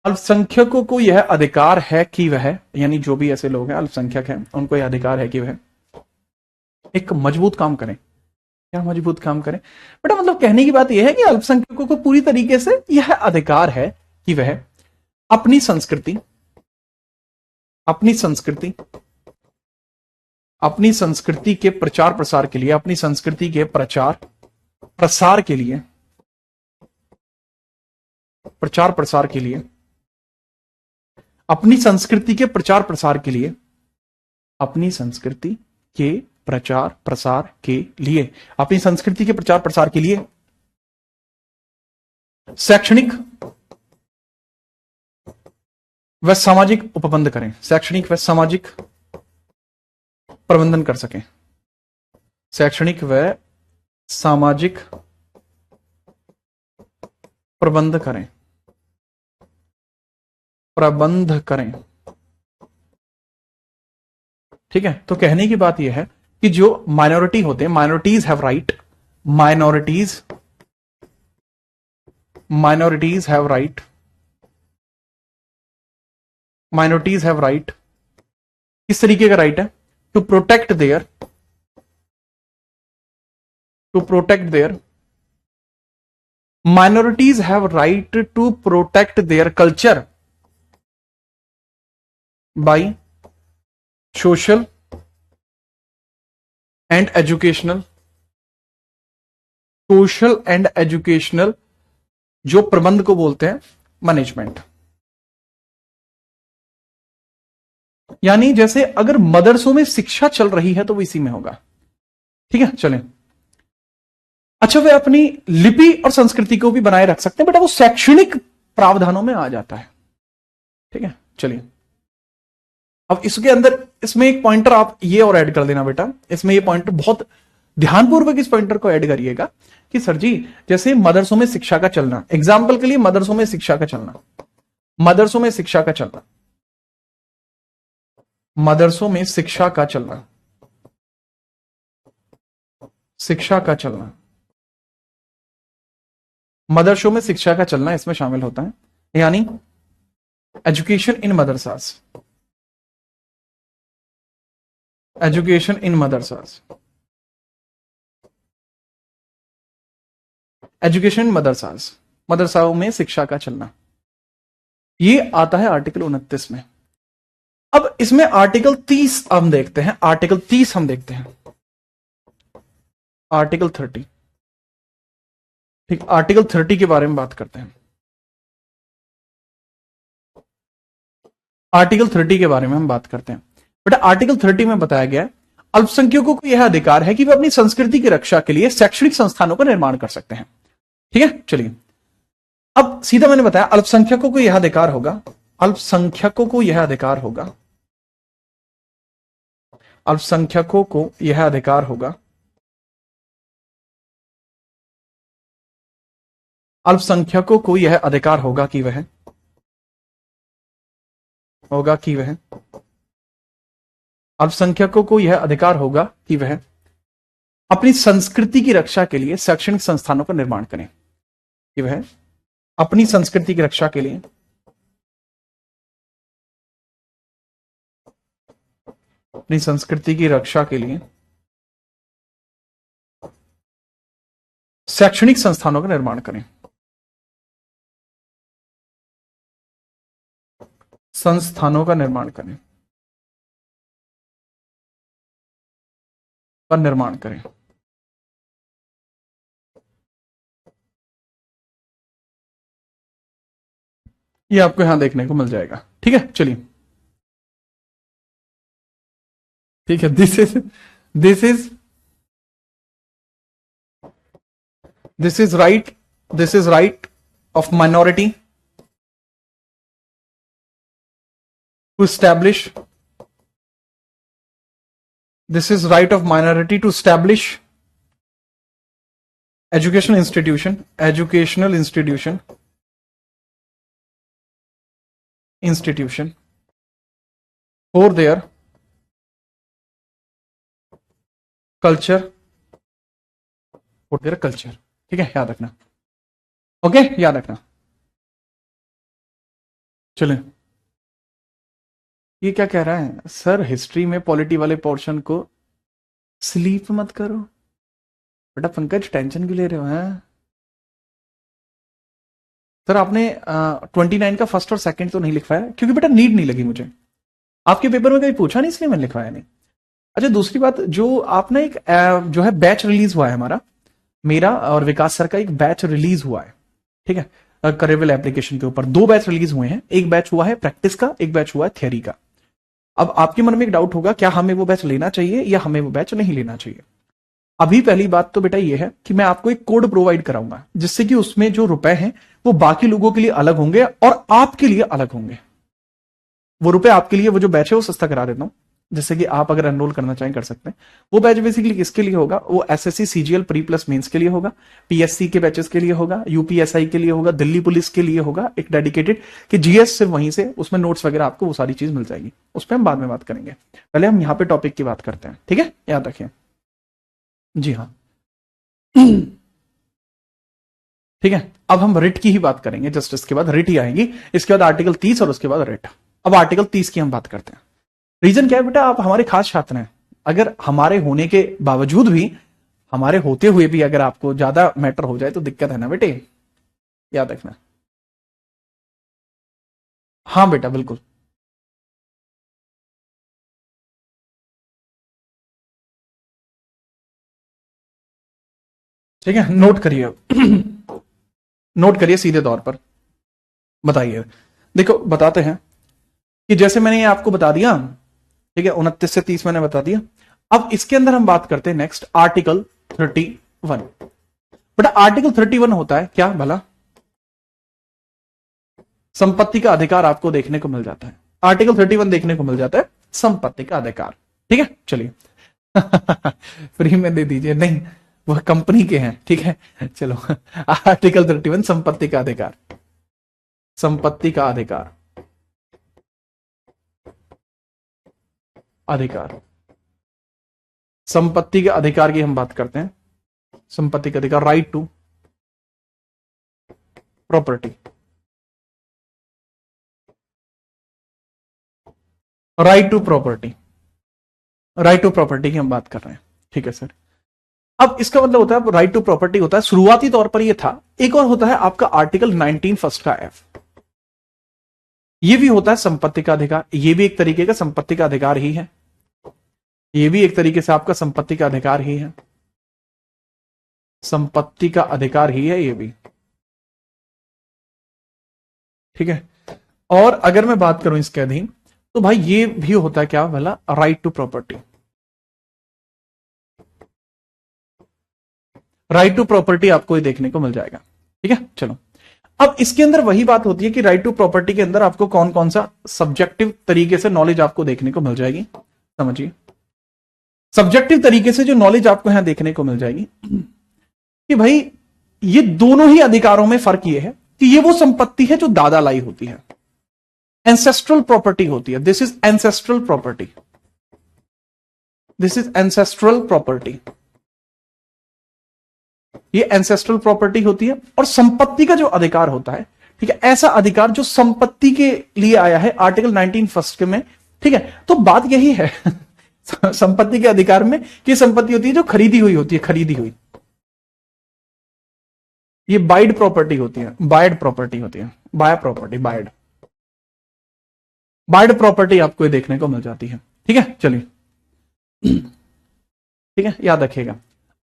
अल्पसंख्यकों को यह अधिकार है कि वह, यानी जो भी ऐसे लोग हैं अल्पसंख्यक हैं, उनको यह अधिकार है कि वह एक मजबूत काम करें। क्या मजबूत काम करें बेटा, मतलब कहने की बात यह है कि अल्पसंख्यकों को पूरी तरीके से यह अधिकार है कि वह अपनी संस्कृति, अपनी संस्कृति, अपनी संस्कृति के प्रचार प्रसार के लिए, अपनी संस्कृति के प्रचार प्रसार के लिए, प्रचार प्रसार के लिए, अपनी संस्कृति के प्रचार प्रसार के लिए, अपनी संस्कृति के प्रचार प्रसार के लिए, अपनी संस्कृति के प्रचार प्रसार के लिए शैक्षणिक व सामाजिक उपबंध करें, शैक्षणिक व सामाजिक प्रबंधन कर सकें, शैक्षणिक व सामाजिक प्रबंध करें, प्रबंध करें। ठीक है, तो कहने की बात यह है कि जो माइनॉरिटी होते हैं, minorities have right, minorities have right, minorities have right, किस तरीके का राइट है, to protect their, to protect their, minorities have right to protect their culture by social and educational, social and educational जो प्रबंध को बोलते हैं मैनेजमेंट। यानी जैसे अगर मदरसों में शिक्षा चल रही है तो वो इसी में होगा। ठीक है, चलें। अच्छा, वे अपनी लिपि और संस्कृति को भी बनाए रख सकते हैं, बेटा वो शैक्षणिक प्रावधानों में आ जाता है। ठीक है, चलिए अब इसके अंदर, इसमें एक पॉइंटर आप ये और ऐड कर देना बेटा, इसमें ये पॉइंटर बहुत ध्यानपूर्वक इस पॉइंटर को ऐड करिएगा कि सर जी जैसे मदरसों में शिक्षा का चलना, एग्जाम्पल के लिए मदरसों में शिक्षा का चलना, मदरसों में शिक्षा का चलना, मदरसों में शिक्षा का चलना, शिक्षा का चलना, मदरसों में शिक्षा का चलना इसमें शामिल होता है, यानी education in madrasas, education in madrasas, education in madrasas, मदरसाओं में शिक्षा का चलना, ये आता है आर्टिकल 29 में। अब इसमें आर्टिकल 30 हम देखते हैं, आर्टिकल 30 हम देखते हैं, आर्टिकल 30। ठीक, आर्टिकल 30 के बारे में बात करते हैं। आर्टिकल 30 के बारे में हम बात करते हैं बेटा। आर्टिकल 30 में बताया गया है अल्पसंख्यकों को यह अधिकार है कि वे अपनी संस्कृति की रक्षा के लिए शैक्षणिक संस्थानों का निर्माण कर सकते हैं। ठीक है, चलिए अब सीधा मैंने बताया अल्पसंख्यकों को यह अधिकार होगा, अल्पसंख्यकों को यह अधिकार होगा, अल्पसंख्यकों को यह अधिकार होगा, अल्पसंख्यकों को यह अधिकार होगा कि वह अल्पसंख्यकों को यह अधिकार होगा कि वह अपनी संस्कृति की रक्षा के लिए शैक्षणिक संस्थानों का निर्माण करें, कि वह अपनी संस्कृति की रक्षा के लिए अपनी संस्कृति की रक्षा के लिए शैक्षणिक संस्थानों का निर्माण करें। संस्थानों का निर्माण करें, का निर्माण करें। ये आपको यहां देखने को मिल जाएगा। ठीक है, चलिए। ठीक है, this is this is right, this is right of minority to establish, this is right of minority to establish educational institution for their culture, ठीक है, याद रखना। ओके, याद रखना। चलिए, ये क्या कह रहा है सर, हिस्ट्री में पॉलिटी वाले पोर्शन को स्लीप मत करो। बेटा पंकज टेंशन क्यों ले रहे हो हैं सर? आपने 29 का फर्स्ट और सेकंड तो नहीं लिखवाया क्योंकि बेटा नीड नहीं लगी मुझे, आपके पेपर में कभी पूछा नहीं इसलिए मैंने लिखवाया नहीं। अच्छा, दूसरी बात, जो आपने एक जो है बैच रिलीज हुआ है हमारा, मेरा और विकास सर का एक बैच रिलीज हुआ है। ठीक है, करेबल एप्लीकेशन के ऊपर 2 बैच रिलीज हुए हैं। एक बैच हुआ है प्रैक्टिस का, एक बैच हुआ है थियरी का। अब आपके मन में एक डाउट होगा, क्या हमें वो बैच लेना चाहिए या हमें वो बैच नहीं लेना चाहिए? अभी पहली बात तो बेटा ये है कि मैं आपको एक कोड प्रोवाइड कराऊंगा जिससे कि उसमें जो रुपए हैं वो बाकी लोगों के लिए अलग होंगे और आपके लिए अलग होंगे। वो रुपए आपके लिए, वो जो बैच है वो सस्ता करा देता हूं, जैसे कि आप अगर एनरोल करना चाहें कर सकते हैं। वो बैच बेसिकली किसके लिए होगा? वो SSC CGL pre plus mains के लिए होगा, पीएससी के बैचेस के लिए होगा, यूपीएसआई के लिए होगा, दिल्ली पुलिस के लिए होगा एक डेडिकेटेड, कि जीएस सिर्फ वहीं से उसमें नोट्स वगैरह आपको वो सारी चीज मिल जाएगी। उस पर हम बाद में बात करेंगे, पहले हम यहाँ पे टॉपिक की बात करते हैं। ठीक है, याद रखिए। जी हाँ, ठीक है। अब हम रिट की ही बात करेंगे, जस्ट इसके बाद रिट ही आएंगी, इसके बाद आर्टिकल 30 और उसके बाद रिट। अब आर्टिकल 30 की हम बात करते हैं। रीजन क्या है बेटा, आप हमारे खास छात्र हैं। अगर हमारे होने के बावजूद भी, हमारे होते हुए भी अगर आपको ज्यादा मैटर हो जाए तो दिक्कत है ना बेटे, याद रखना। हाँ बेटा बिल्कुल, ठीक है, नोट करिए नोट करिए सीधे तौर पर। बताइए, देखो बताते हैं कि जैसे मैंने ये आपको बता दिया, ठीक है, 29 से 30 मैंने बता दिया। अब इसके अंदर हम बात करते हैं नेक्स्ट आर्टिकल 31। बेटा आर्टिकल 31 होता है क्या भला? संपत्ति का अधिकार आपको देखने को मिल जाता है। आर्टिकल 31 देखने को मिल जाता है संपत्ति का अधिकार। ठीक है, चलिए फ्री में दे दीजिए, नहीं वह कंपनी के हैं। ठीक है, चलो आर्टिकल 31 संपत्ति का अधिकार, संपत्ति का अधिकार, अधिकार, संपत्ति के अधिकार की हम बात करते हैं। संपत्ति का अधिकार, right to property, right to property, right to property की हम बात कर रहे हैं। ठीक है सर, अब इसका मतलब होता है राइट टू प्रॉपर्टी होता है, शुरुआती तौर पर यह था। एक और होता है आपका आर्टिकल 19 फर्स्ट का एफ, ये भी होता है संपत्ति का अधिकार। ये भी एक तरीके का संपत्ति का अधिकार ही है, ये भी एक तरीके से आपका संपत्ति का अधिकार ही है, संपत्ति का अधिकार ही है ये भी। ठीक है, और अगर मैं बात करूं इसके अधीन, तो भाई ये भी होता है क्या भला? Right to property, right to property आपको ये देखने को मिल जाएगा। ठीक है, चलो अब इसके अंदर वही बात होती है कि राइट टू प्रॉपर्टी के अंदर आपको कौन कौन सा सब्जेक्टिव तरीके से नॉलेज आपको देखने को मिल जाएगी। समझिए, सब्जेक्टिव तरीके से जो नॉलेज आपको यहां देखने को मिल जाएगी कि भाई ये दोनों ही अधिकारों में फर्क ये है कि ये वो संपत्ति है जो दादा लाई होती है, एंसेस्ट्रल प्रॉपर्टी होती है। This is ancestral property, this is ancestral property, ये एंसेस्ट्रल प्रॉपर्टी होती है। और संपत्ति का जो अधिकार होता है, ठीक है, ऐसा अधिकार जो संपत्ति के लिए आया है आर्टिकल 19 फर्स्ट के में। ठीक है, तो बात यही है संपत्ति के अधिकार में कि संपत्ति होती है जो खरीदी हुई होती है, खरीदी हुई। ये बाइड प्रॉपर्टी होती है, बाइड प्रॉपर्टी होती है, बाय प्रॉपर्टी, बाइड बाइड प्रॉपर्टी आपको ये देखने को मिल जाती है। ठीक है, चलिए, ठीक है, याद रखिएगा।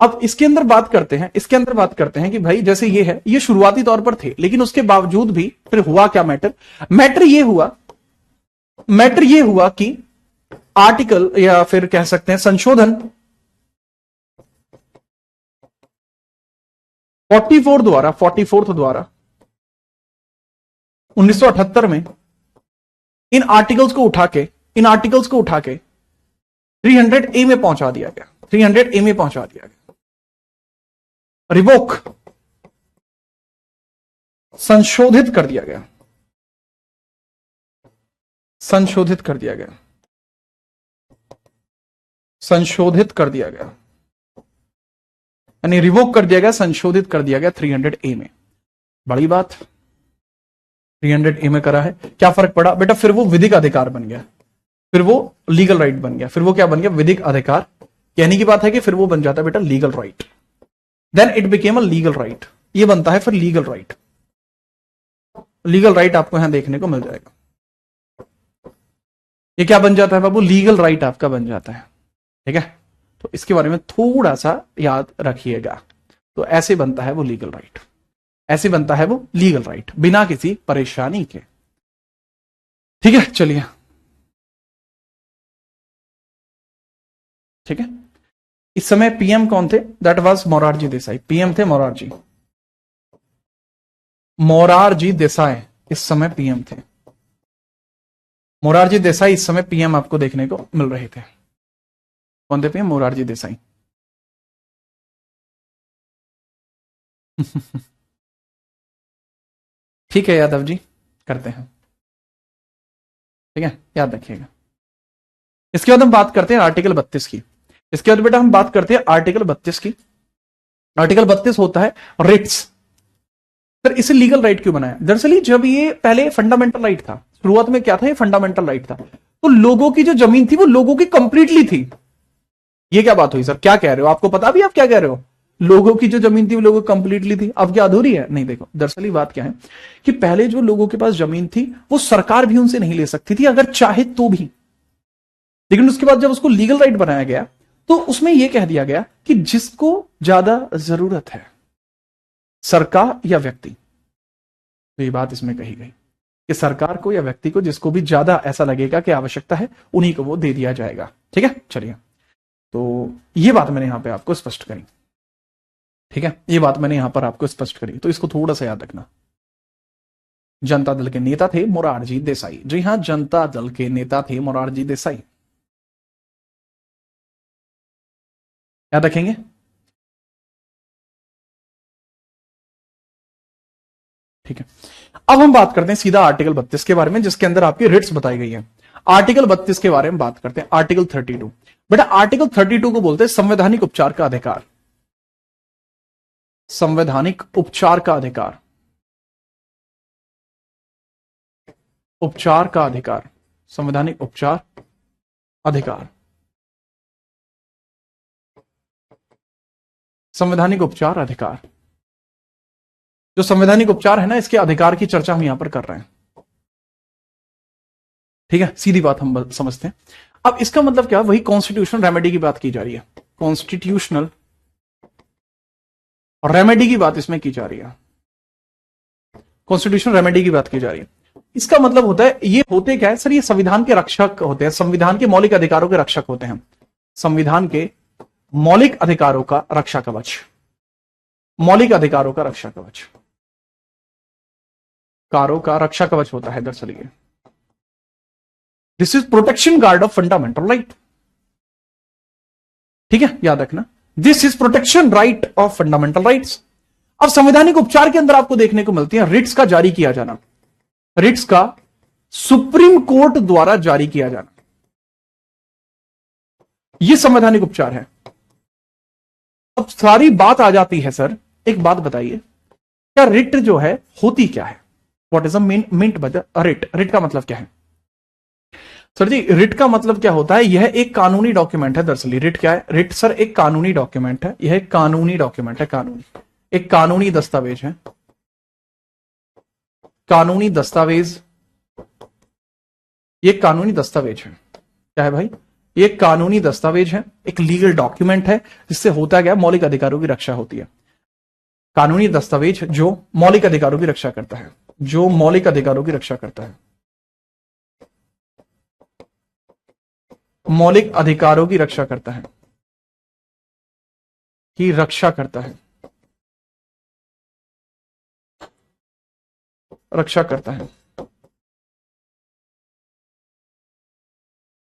अब इसके अंदर बात करते हैं, इसके अंदर बात करते हैं कि भाई जैसे ये है, ये शुरुआती तौर पर थे, लेकिन उसके बावजूद भी फिर हुआ क्या मैटर, मैटर ये हुआ कि आर्टिकल या फिर कह सकते हैं संशोधन 44 द्वारा 1978 में इन आर्टिकल्स को उठा के 300A में पहुंचा दिया गया, 300A में पहुंचा दिया गया, रिवोक, संशोधित कर दिया गया, संशोधित कर दिया गया, संशोधित कर दिया गया, यानी रिवोक कर दिया गया, संशोधित कर दिया गया 300A में। बड़ी बात, 300A में करा है, क्या फर्क पड़ा बेटा, फिर वो विधिक अधिकार बन गया, फिर वो लीगल राइट बन गया, फिर वो क्या बन गया, विधिक अधिकार। कहने की बात है कि फिर वो बन जाता है बेटा legal right, then it became a legal right, ये बनता है फिर लीगल राइट। लीगल राइट आपको यहां देखने को मिल जाएगा, ये क्या बन जाता है बाबू, लीगल राइट आपका बन जाता है। ठीक है, तो इसके बारे में थोड़ा सा याद रखिएगा। तो ऐसे बनता है वो लीगल राइट, ऐसे बनता है वो लीगल राइट, बिना किसी परेशानी के। ठीक है, चलिए, ठीक है। इस समय पीएम कौन थे, that was Morarji Desai, PM थे मोरारजी देसाई इस समय पीएम थे, मोरारजी देसाई इस समय पीएम आपको देखने को मिल रहे थे। कौन थे पीएम, मोरारजी देसाई। ठीक है यादव जी, करते हैं, ठीक है, याद रखिएगा। इसके बाद हम बात करते हैं आर्टिकल 32 की, इसके बाद बेटा हम बात करते हैं आर्टिकल 32 की। आर्टिकल 32 होता है रिट्स। सर इसे लीगल राइट क्यों बनाया, दरअसल जब ये पहले फंडामेंटल राइट था, शुरुआत में क्या था, ये फंडामेंटल राइट था, तो लोगों की जो जमीन थी वो लोगों की कंप्लीटली थी। ये क्या बात हुई सर, क्या कह रहे हो, आपको पता भी आप क्या कह रहे हो, लोगों की जो जमीन थी वो लोगों कंप्लीटली थी, अब क्या अधूरी है, नहीं। देखो दरअसल बात क्या है कि पहले जो लोगों के पास जमीन थी वो सरकार भी उनसे नहीं ले सकती थी अगर चाहे तो भी, लेकिन उसके बाद जब उसको लीगल राइट बनाया गया तो उसमें यह कह दिया गया कि जिसको ज्यादा जरूरत है, सरकार या व्यक्ति, तो ये बात इसमें कही गई कि सरकार को या व्यक्ति को, जिसको भी ज्यादा ऐसा लगेगा कि आवश्यकता है, उन्हीं को वो दे दिया जाएगा। ठीक है, चलिए, तो ये बात मैंने यहां पे आपको स्पष्ट करी। ठीक है, ये बात मैंने यहां पर आपको स्पष्ट करी, तो इसको थोड़ा सा याद रखना। जनता दल के नेता थे मोरारजी देसाई, जी हां, जनता दल के नेता थे मोरारजी देसाई, याद रखेंगे। ठीक है, अब हम बात करते हैं सीधा आर्टिकल 32 के बारे में, जिसके अंदर आपकी रिट्स बताई गई है। आर्टिकल 32 के बारे में बात करते हैं। आर्टिकल 32, बेटा आर्टिकल 32 को बोलते हैं संवैधानिक उपचार का अधिकार, संवैधानिक उपचार का अधिकार, उपचार का अधिकार, संवैधानिक उपचार अधिकार, संवैधानिक उपचार अधिकार। जो संवैधानिक उपचार है ना, इसके अधिकार की चर्चा हम यहां पर कर रहे हैं। ठीक है, सीधी बात हम समझते हैं। अब इसका मतलब क्या, वही कॉन्स्टिट्यूशनल रेमेडी की बात की जा रही है, कॉन्स्टिट्यूशनल रेमेडी की बात इसमें की जा रही है, कॉन्स्टिट्यूशनल रेमेडी की बात की जा रही है। इसका मतलब होता है, ये होते क्या है सर, ये संविधान के रक्षक होते हैं, संविधान के मौलिक अधिकारों के रक्षक होते हैं, संविधान के मौलिक अधिकारों का रक्षा कवच, मौलिक अधिकारों का रक्षा कवच, कारों का रक्षा कवच होता है दरअसल ये। This is protection guard of fundamental right. ठीक है, याद रखना, this is protection right of fundamental rights. अब संवैधानिक उपचार के अंदर आपको देखने को मिलती है रिट्स का जारी किया जाना, रिट्स का सुप्रीम कोर्ट द्वारा जारी किया जाना, यह संवैधानिक उपचार है। अब सारी बात आ जाती है सर, एक बात बताइए, क्या रिट जो है होती क्या है, what is meant by the writ, writ का मतलब क्या है सर जी। रिट का मतलब क्या होता है, यह एक कानूनी डॉक्यूमेंट है। दरअसल रिट क्या है, रिट सर एक कानूनी डॉक्यूमेंट है, यह एक कानूनी डॉक्यूमेंट है, कानूनी, एक कानूनी दस्तावेज है। कानूनी दस्तावेज, ये कानूनी दस्तावेज है। क्या है भाई? ये कानूनी दस्तावेज है, एक लीगल डॉक्यूमेंट है, जिससे होता क्या, मौलिक अधिकारों की रक्षा होती है। कानूनी दस्तावेज जो मौलिक अधिकारों की रक्षा करता है, जो मौलिक अधिकारों की रक्षा करता है, मौलिक अधिकारों की रक्षा करता है, की रक्षा करता है, रक्षा करता है,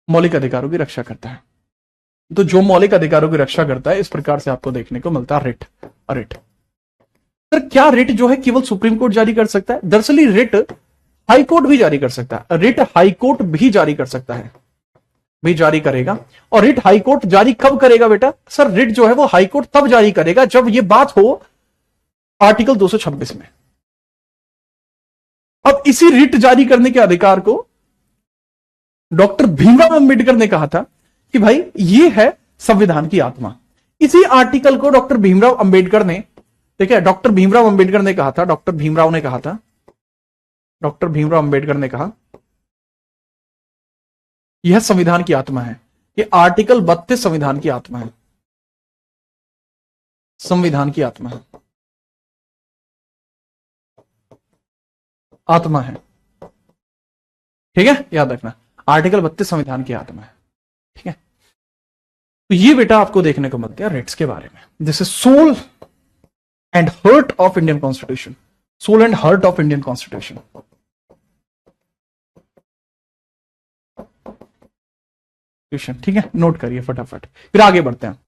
मौलिक अधिकारों की रक्षा करता है। तो जो मौलिक अधिकारों की रक्षा करता है, इस प्रकार से आपको देखने को मिलता है रिट। रिट सर, क्या रिट जो है केवल सुप्रीम कोर्ट जारी कर सकता है? दरअसल रिट हाई कोर्ट भी जारी कर सकता है। रिट हाई कोर्ट भी जारी कर सकता है, भी जारी करेगा। और रिट हाई कोर्ट जारी कब करेगा बेटा? सर, रिट जो है वो हाई कोर्ट तब जारी करेगा जब ये बात हो आर्टिकल 226 में। अब इसी रिट जारी करने के अधिकार को डॉक्टर भीमराव अंबेडकर ने कहा था कि भाई ये है संविधान की आत्मा। इसी आर्टिकल को डॉक्टर भीमराव अंबेडकर ने, ठीक है, डॉक्टर भीमराव अंबेडकर ने कहा था, डॉक्टर भीमराव ने कहा था, डॉक्टर भीमराव अंबेडकर ने कहा यह संविधान की आत्मा है। ये आर्टिकल 32 संविधान की आत्मा है, संविधान की आत्मा है, आत्मा है। ठीक है, याद रखना, आर्टिकल 32 संविधान की आत्मा है। ठीक है, तो ये बेटा आपको देखने को मिलते हैं रिट्स के बारे में। This is soul and heart of Indian constitution, soul and heart of Indian constitution. ठीक है, नोट करिए फटाफट, फिर आगे बढ़ते हैं।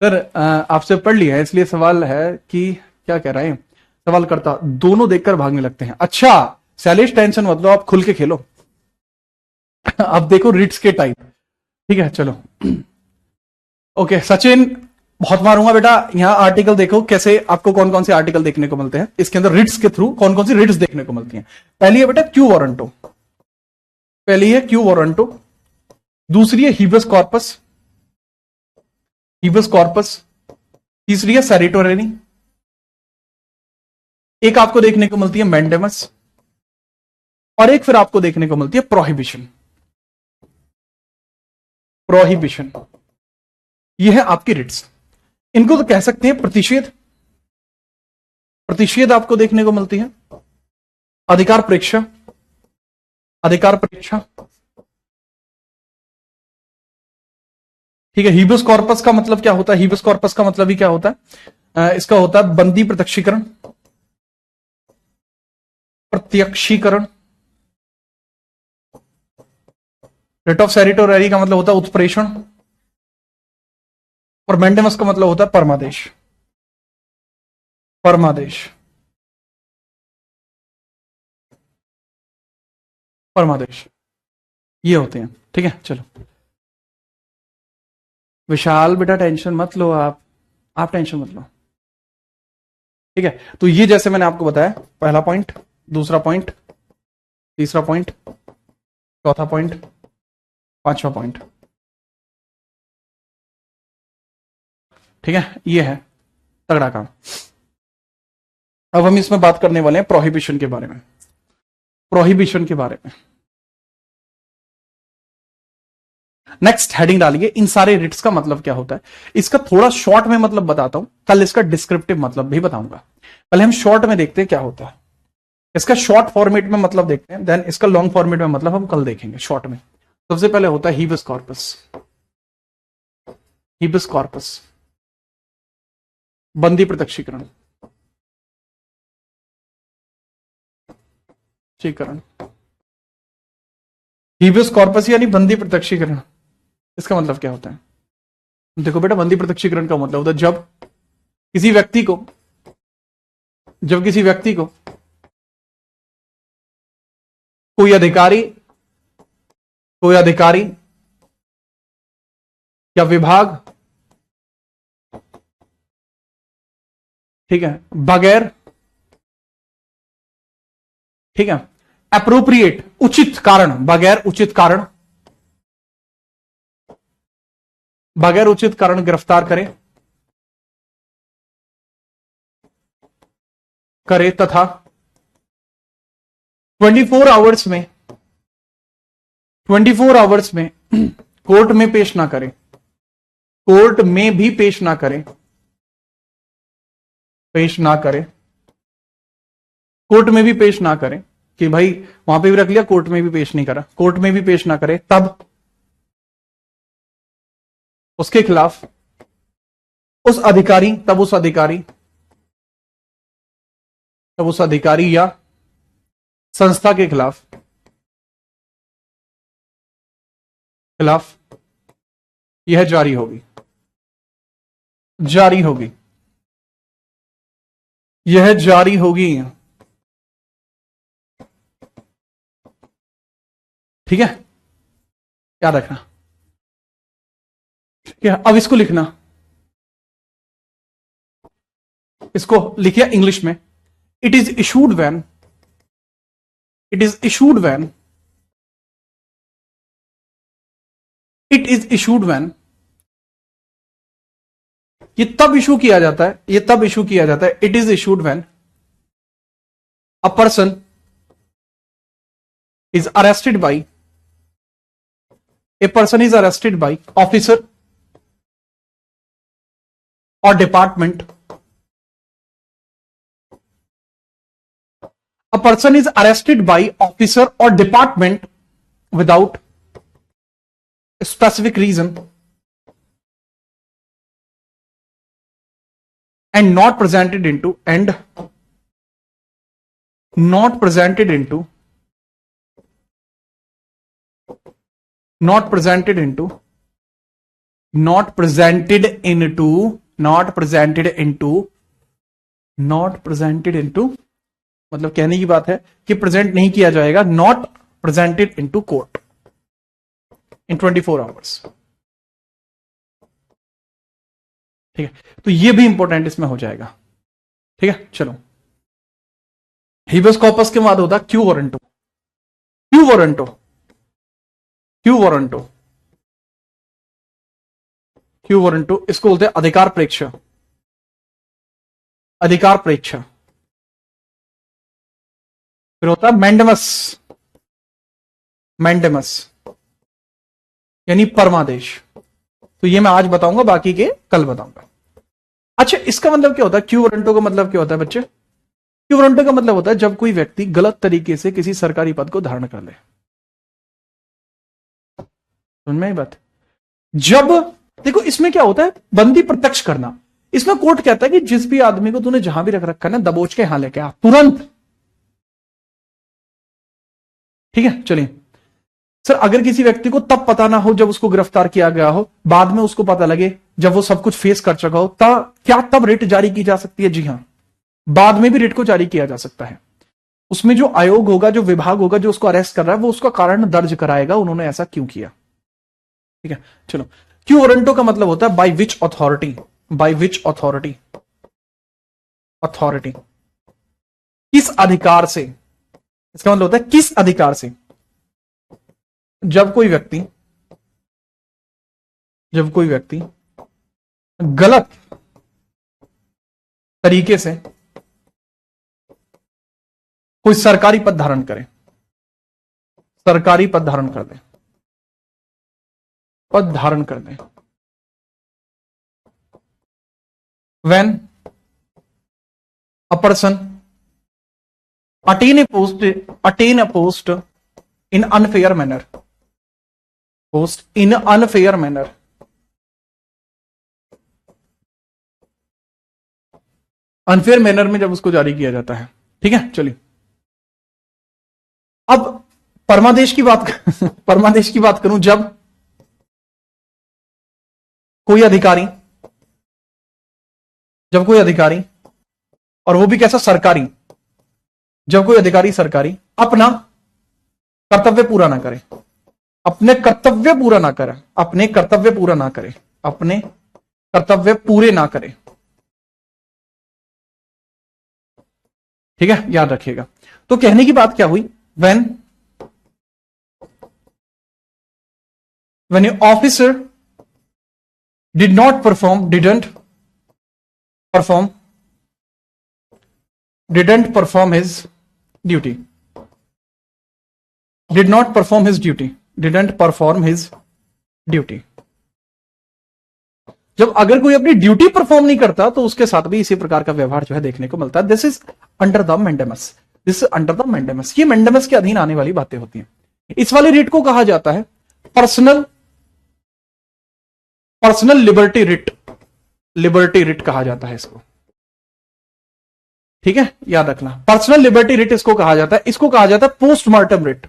सर, आपसे पढ़ लिया है, इसलिए सवाल है कि क्या कह रहे हैं सवाल करता, दोनों देखकर भागने लगते हैं। अच्छा शैलेश, टेंशन मत लो, आप खुल के खेलो। अब देखो रिट्स के टाइप। ठीक है, चलो। ओके सचिन, बहुत मारूंगा बेटा। यहां आर्टिकल देखो कैसे आपको कौन कौन से आर्टिकल देखने को मिलते हैं, इसके अंदर रिट्स के थ्रू कौन कौन सी रिट्स देखने को मिलती हैं। पहली है बेटा क्यू वारंटो, पहली है क्यू वारंटो, दूसरी है हीबस कॉर्पस, हीबस कॉर्पस, तीसरी है सैरिटोरेनी, एक आपको देखने को मिलती है मैंडेमस, और एक फिर आपको देखने को मिलती है प्रोहिबिशन। प्रोहिबिशन, ये है आपकी रिट्स। इनको तो कह सकते हैं प्रतिषेध, प्रतिषेध आपको देखने को मिलती है। अधिकार परीक्षा, अधिकार परीक्षा, ठीक है। हीबस कॉर्पस का मतलब क्या होता है? हीबस कॉर्पस का मतलब ही क्या होता है? इसका होता है बंदी प्रत्यक्षीकरण, प्रत्यक्षीकरण। रेट ऑफ सैरिटोरेरी का मतलब होता है उत्प्रेषण, और मैंडेमस का मतलब होता है परमादेश, परमादेश, परमादेश, ये होते हैं। ठीक है, चलो विशाल बेटा टेंशन मत लो, आप टेंशन मत लो। ठीक है, तो ये जैसे मैंने आपको बताया, पहला पॉइंट, दूसरा पॉइंट, तीसरा पॉइंट, चौथा पॉइंट, पांचवा पॉइंट। ठीक है, ये है तगड़ा काम। अब हम इसमें बात करने वाले हैं प्रोहिबिशन के बारे में। प्रोहिबिशन के बारे में नेक्स्ट हेडिंग डालिए, इन सारे रिट्स का मतलब क्या होता है। इसका थोड़ा शॉर्ट में मतलब बताता हूं, कल इसका डिस्क्रिप्टिव मतलब भी बताऊंगा। पहले हम शॉर्ट में देखते हैं क्या होता है, इसका शॉर्ट फॉर्मेट में मतलब देखते हैं, देन इसका लॉन्ग फॉर्मेट में मतलब हम कल देखेंगे। शॉर्ट में सबसे पहले होता है हीबस कॉर्पस। हीबस कॉर्पस बंदी प्रत्यक्षीकरण, हीबस कॉर्पस यानी बंदी प्रत्यक्षीकरण। इसका मतलब क्या होता है, देखो बेटा, बंदी प्रत्यक्षीकरण का मतलब होता है जब किसी व्यक्ति को कोई अधिकारी या विभाग, ठीक है, बगैर, ठीक है, एप्रोप्रिएट, उचित कारण, बगैर उचित कारण गिरफ्तार करे तथा 24 आवर्स में कोर्ट में पेश ना करे, कोर्ट में भी पेश ना करे, कोर्ट में भी पेश ना करे, कि भाई वहां पे भी रख लिया, कोर्ट में भी पेश नहीं करा, कोर्ट में भी पेश ना करे, तब उसके खिलाफ उस अधिकारी या संस्था के खिलाफ यह जारी होगी, यह जारी होगी। ठीक है, याद रखना। ठीक है, अब इसको लिखना, इसको लिखिए इंग्लिश में। इट इज इशूड व्हेन ये तब इशू किया जाता है, it is issued when a person is arrested by officer or department. A person is arrested by officer or department without a specific reason and not presented into मतलब कहने की बात है कि प्रेजेंट नहीं किया जाएगा, not presented into court in 24 hours. ठीक है, तो ये भी इंपॉर्टेंट इसमें हो जाएगा। ठीक है, चलो, हीबस कॉर्पस के बाद होता क्यू वारंटो, इसको बोलते हैं अधिकार प्रेक्षा। फिर होता है मैंडेमस यानी परमादेश। तो ये मैं आज बताऊंगा, बाकी के कल बताऊंगा। अच्छा, इसका मतलब क्या होता है, क्यू वारंटो का मतलब क्या होता है बच्चे? क्यू वारंटो का मतलब होता है जब कोई व्यक्ति गलत तरीके से किसी सरकारी पद को धारण कर ले। समझ में आई बात? जब देखो इसमें क्या होता है, बंदी प्रत्यक्ष करना। इसमें कोर्ट कहता है कि जिस भी आदमी को तूने जहां भी रख रखा है ना, दबोच के यहां लेके आ तुरंत। ठीक है, चलिए सर, अगर किसी व्यक्ति को तब पता ना हो जब उसको गिरफ्तार किया गया हो, बाद में उसको पता लगे जब वो सब कुछ फेस कर चुका हो, क्या तब रिट जारी की जा सकती है? जी हां, बाद में भी रिट को जारी किया जा सकता है। उसमें जो आयोग होगा, जो विभाग होगा, जो उसको अरेस्ट कर रहा है, वो उसका कारण दर्ज कराएगा, उन्होंने ऐसा क्यों किया। ठीक है, चलो, क्यू वारंटो का मतलब होता है बाय विच अथॉरिटी अथॉरिटी, किस अधिकार से, इसका मतलब होता है किस अधिकार से। जब कोई व्यक्ति गलत तरीके से कोई सरकारी पद धारण करे, सरकारी पद धारण कर दे, पद धारण कर दे। When a person attain a post in unfair manner, unfair manner में जब उसको जारी किया जाता है। ठीक है, चलिए अब परमादेश की बात परमादेश की बात करूं, जब कोई अधिकारी और वो भी कैसा, सरकारी, जब कोई अधिकारी सरकारी अपना कर्तव्य पूरा ना करे, अपने कर्तव्य पूरे ना करे। ठीक है, याद रखिएगा। तो कहने की बात क्या हुई, when a officer didn't perform his duty, जब अगर कोई अपनी ड्यूटी परफॉर्म नहीं करता तो उसके साथ भी इसी प्रकार का व्यवहार जो है देखने को मिलता है। This is under the mandamus. ये मैंडेमस के अधीन आने वाली बातें होती हैं। इस वाले रिट को कहा जाता है पर्सनल लिबर्टी रिट कहा जाता है इसको। ठीक है, याद रखना, पर्सनल लिबर्टी रिट इसको कहा जाता है। इसको कहा जाता है पोस्टमार्टम रिट,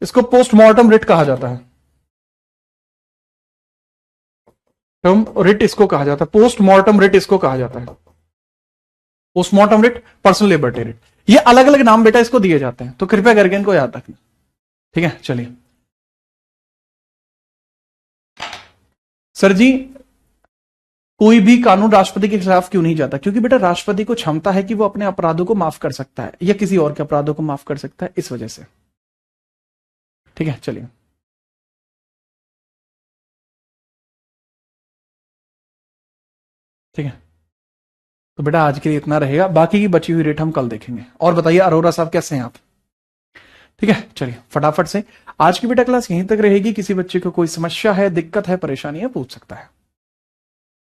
इसको पोस्टमार्टम रिट कहा जाता है। रिट इसको कहा जाता है, पोस्टमार्टम रिट इसको कहा जाता है। Postmortem writ, personal liberty writ, ये अलग अलग नाम बेटा इसको दिए जाते हैं, तो कृपया करके इनको याद रखना। ठीक है, चलिए सर जी, कोई भी कानून राष्ट्रपति के खिलाफ क्यों नहीं जाता? क्योंकि बेटा राष्ट्रपति को क्षमता है कि वो अपने अपराधों को माफ कर सकता है या किसी और के अपराधों को माफ कर सकता है, इस वजह से। ठीक है, चलिए ठीक है, तो बेटा आज के लिए इतना रहेगा, बाकी की बची हुई रेट हम कल देखेंगे। और बताइए अरोरा साहब कैसे हैं आप? ठीक है, चलिए फटाफट से आज की बेटा क्लास यहीं तक रहेगी। किसी बच्चे को कोई समस्या है, दिक्कत है, परेशानी है, पूछ सकता है।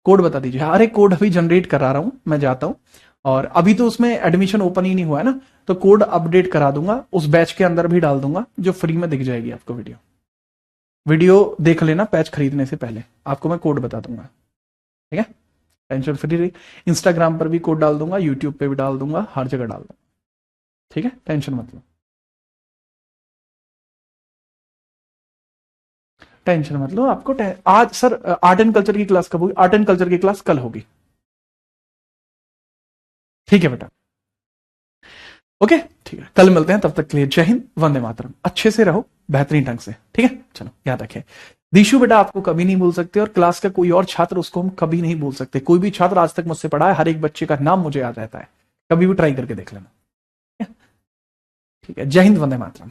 कोड बता दीजिए। अरे कोड अभी जनरेट करा रहा हूं, मैं जाता हूं, और अभी तो उसमें एडमिशन ओपन ही नहीं हुआ है ना, तो कोड अपडेट करा दूंगा, उस बैच के अंदर भी डाल दूंगा, जो फ्री में दिख जाएगी आपको। वीडियो देख लेना, बैच खरीदने से पहले आपको मैं कोड बता दूंगा। ठीक है, टेंशन फ्री रही। इंस्टाग्राम पर भी कोड डाल दूंगा, यूट्यूब पे भी डाल दूंगा, हर जगह डाल दूंगा। ठीक है, टेंशन मत लो, टेंशन मत लो। आपको आज सर आर्ट एंड कल्चर की क्लास कब होगी? आर्ट एंड कल्चर की क्लास कल होगी। ठीक है बेटा, ओके ठीक है, कल मिलते हैं। तब तक के लिए जय हिंद, वंदे मातरम। अच्छे से रहो, बेहतरीन ढंग से। ठीक है, चलो याद रखें, दीशु बेटा आपको कभी नहीं भूल सकते, और क्लास का कोई और छात्र उसको हम कभी नहीं भूल सकते। कोई भी छात्र आज तक मुझसे पढ़ा है, हर एक बच्चे का नाम मुझे याद रहता है। कभी भी ट्राई करके देख लेना। ठीक है, जय हिंद, वंदे मातरम।